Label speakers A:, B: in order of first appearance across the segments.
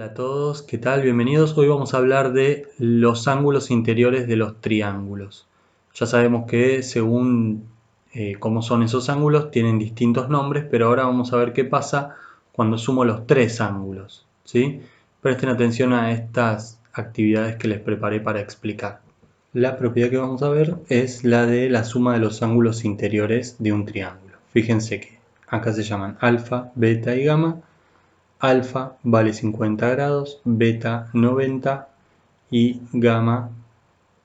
A: Hola a todos, ¿qué tal? Bienvenidos. Hoy vamos a hablar de los ángulos interiores de los triángulos. Ya sabemos que según cómo son esos ángulos tienen distintos nombres, pero ahora vamos a ver qué pasa cuando sumo los tres ángulos, ¿sí? Presten atención a estas actividades que les preparé para explicar. La propiedad que vamos a ver es la de la suma de los ángulos interiores de un triángulo. Fíjense que acá se llaman alfa, beta y gamma. Alfa vale 50 grados, beta 90 y gamma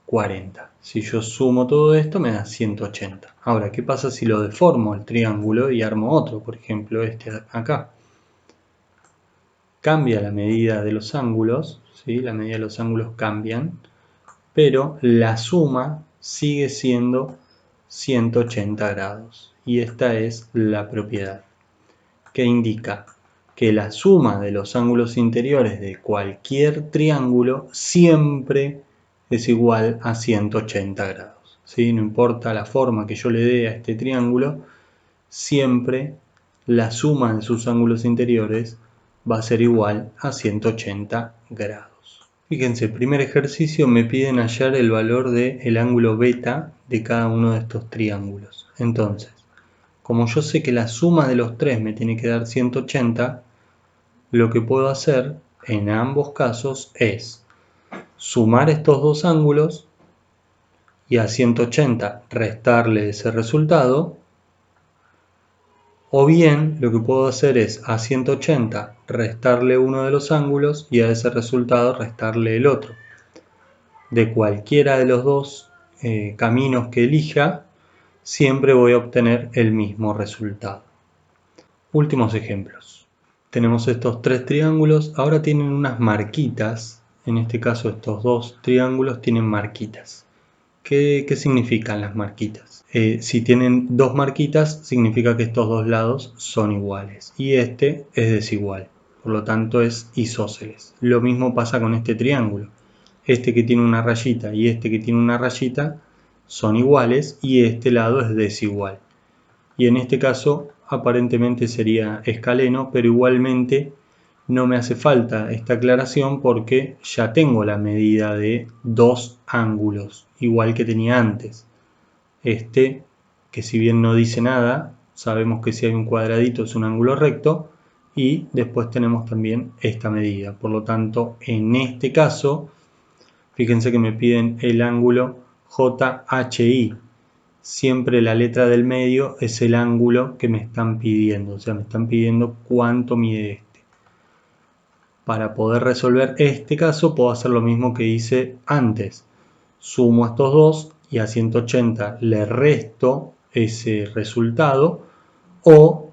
A: 40. Si yo sumo todo esto me da 180. Ahora, ¿qué pasa si lo deformo el triángulo y armo otro? Por ejemplo, este de acá. Cambia la medida de los ángulos, ¿sí? La medida de los ángulos cambian, pero la suma sigue siendo 180 grados. Y esta es la propiedad que indica que la suma de los ángulos interiores de cualquier triángulo siempre es igual a 180 grados. ¿Sí? No importa la forma que yo le dé a este triángulo, siempre la suma de sus ángulos interiores va a ser igual a 180 grados. Fíjense, el primer ejercicio me piden hallar el valor del ángulo beta de cada uno de estos triángulos. Entonces, como yo sé que la suma de los tres me tiene que dar 180, lo que puedo hacer en ambos casos es sumar estos dos ángulos y a 180 restarle ese resultado, o bien lo que puedo hacer es a 180 restarle uno de los ángulos y a ese resultado restarle el otro. De cualquiera de los dos caminos que elija, siempre voy a obtener el mismo resultado. Últimos ejemplos. Tenemos estos tres triángulos, ahora tienen unas marquitas, en este caso estos dos triángulos tienen marquitas. ¿Qué significan las marquitas? Si tienen dos marquitas, significa que estos dos lados son iguales y este es desigual, por lo tanto es isósceles. Lo mismo pasa con este triángulo. Este que tiene una rayita y este que tiene una rayita son iguales y este lado es desigual. Y en este caso aparentemente sería escaleno, pero igualmente no me hace falta esta aclaración porque ya tengo la medida de dos ángulos, igual que tenía antes. Este, que si bien no dice nada, sabemos que si hay un cuadradito es un ángulo recto, y después tenemos también esta medida. Por lo tanto, en este caso, fíjense que me piden el ángulo JHI. Siempre la letra del medio es el ángulo que me están pidiendo, o sea, me están pidiendo cuánto mide este. Para poder resolver este caso puedo hacer lo mismo que hice antes. Sumo estos dos y a 180 le resto ese resultado, o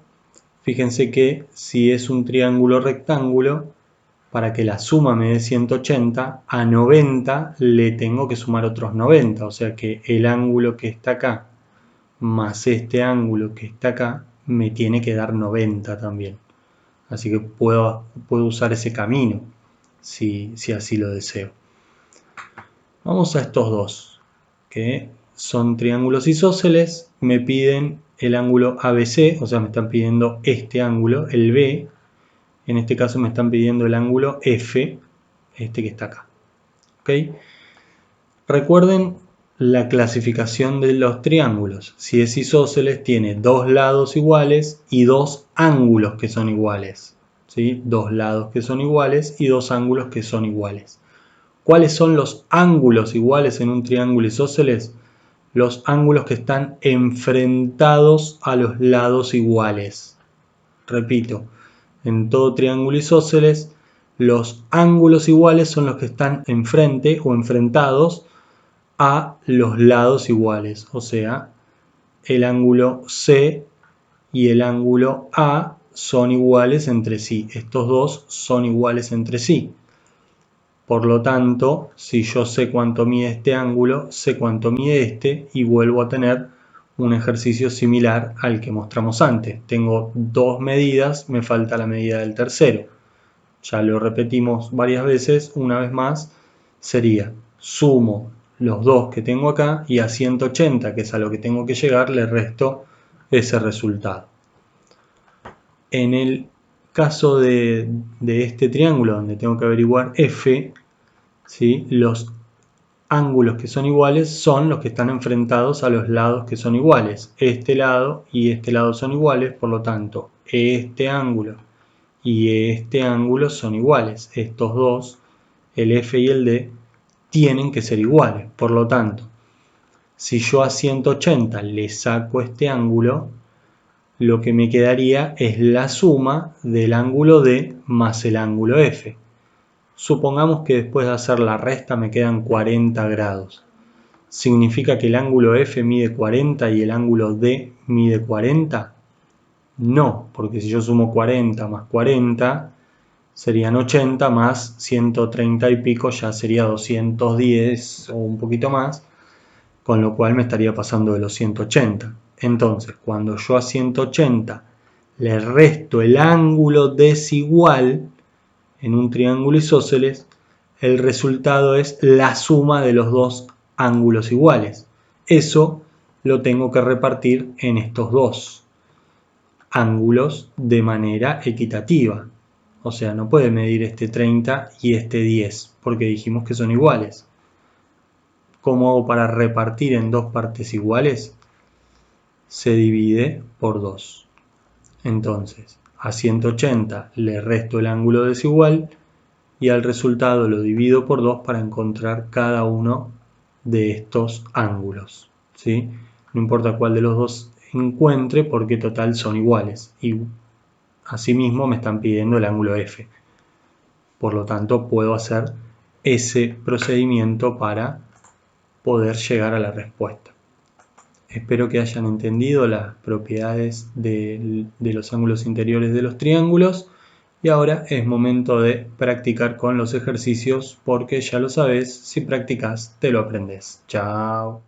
A: fíjense que si es un triángulo rectángulo, para que la suma me dé 180, a 90 le tengo que sumar otros 90, o sea que el ángulo que está acá más este ángulo que está acá me tiene que dar 90 también. Así que puedo usar ese camino si así lo deseo. Vamos a estos dos, que son triángulos isósceles. Me piden el ángulo ABC, o sea, me están pidiendo este ángulo, el B. En este caso me están pidiendo el ángulo F, este que está acá. ¿Ok? Recuerden la clasificación de los triángulos. Si es isósceles, tiene dos lados iguales y dos ángulos que son iguales. ¿Sí? Dos lados que son iguales y dos ángulos que son iguales. ¿Cuáles son los ángulos iguales en un triángulo isósceles? Los ángulos que están enfrentados a los lados iguales. Repito, en todo triángulo isósceles, los ángulos iguales son los que están enfrente o enfrentados a los lados iguales, o sea, el ángulo C y el ángulo A son iguales entre sí. Estos dos son iguales entre sí. Por lo tanto, si yo sé cuánto mide este ángulo, sé cuánto mide este y vuelvo a tener un ejercicio similar al que mostramos antes. Tengo dos medidas, me falta la medida del tercero. Ya lo repetimos varias veces, una vez más sería sumo los dos que tengo acá y a 180, que es a lo que tengo que llegar, le resto ese resultado. En el caso de este triángulo donde tengo que averiguar f, ¿sí? Los ángulos que son iguales son los que están enfrentados a los lados que son iguales. Este lado y este lado son iguales, por lo tanto, este ángulo y este ángulo son iguales. Estos dos, el F y el D, tienen que ser iguales. Por lo tanto, si yo a 180 le saco este ángulo, lo que me quedaría es la suma del ángulo D más el ángulo F. Supongamos que después de hacer la resta me quedan 40 grados. ¿Significa que el ángulo F mide 40 y el ángulo D mide 40? No, porque si yo sumo 40 más 40 serían 80 más 130 y pico, ya sería 210 o un poquito más, con lo cual me estaría pasando de los 180. Entonces, cuando yo a 180 le resto el ángulo desigual en un triángulo isósceles, el resultado es la suma de los dos ángulos iguales. Eso lo tengo que repartir en estos dos ángulos de manera equitativa. O sea, no puede medir este 30 y este 10, porque dijimos que son iguales. ¿Cómo hago para repartir en dos partes iguales? Se divide por 2. Entonces, a 180 le resto el ángulo desigual y al resultado lo divido por 2 para encontrar cada uno de estos ángulos, ¿sí? No importa cuál de los dos encuentre porque total son iguales y asimismo me están pidiendo el ángulo F. Por lo tanto puedo hacer ese procedimiento para poder llegar a la respuesta. Espero que hayan entendido las propiedades de los ángulos interiores de los triángulos. Y ahora es momento de practicar con los ejercicios porque ya lo sabes, si practicas te lo aprendes. Chao.